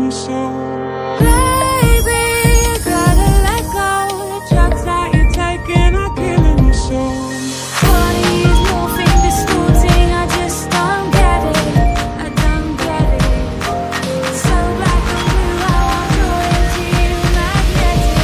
your soul. Baby, you gotta let go. The drugs that you're taking are killing your soul. Body is morphing, distorting, I just don't get it. I don't get it. It's so black and blue, how I'm drawn to you, magnetic.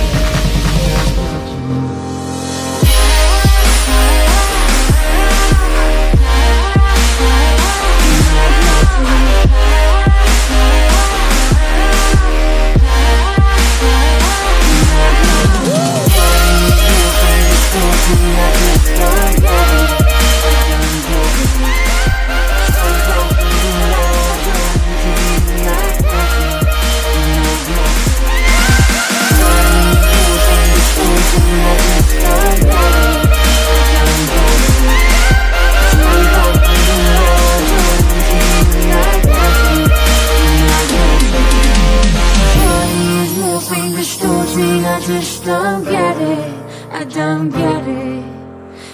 Distorting, I just don't get it. I don't get it.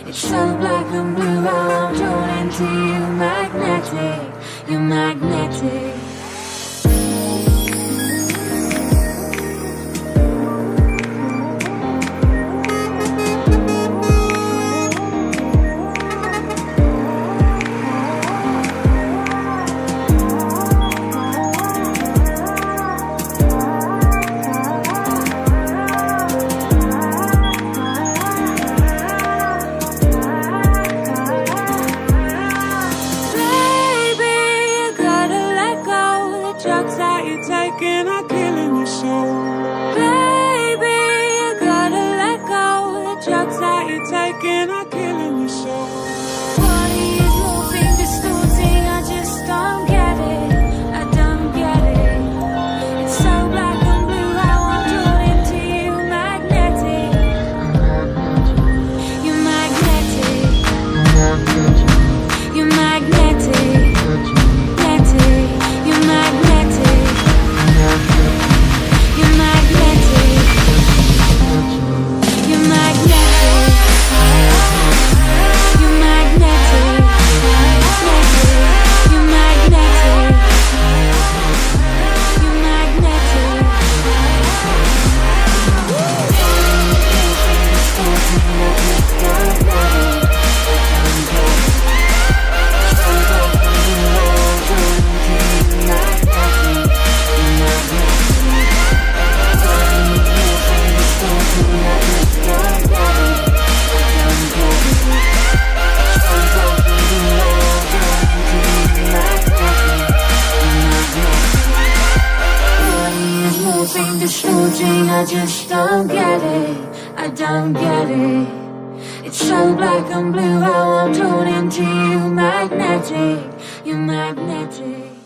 It's so black and blue, how I'm drawn into you, magnetic. You're magnetic. Drugs that you're taking are killing your soul. Baby, you gotta let go. The drugs that you're taking are killing your soul. Body is morphing, distorting, I just don't get it. I don't get it. It's so black and blue, how I'm drawn into you, magnetic. You're magnetic. You're magnetic. You're magnetic. You're magnetic. You're magnetic. You're magnetic. You're magnetic. You're magnetic. Distorting, I just don't get it. I don't get it. It's so black and blue, how I'm drawn into you, magnetic. You're magnetic.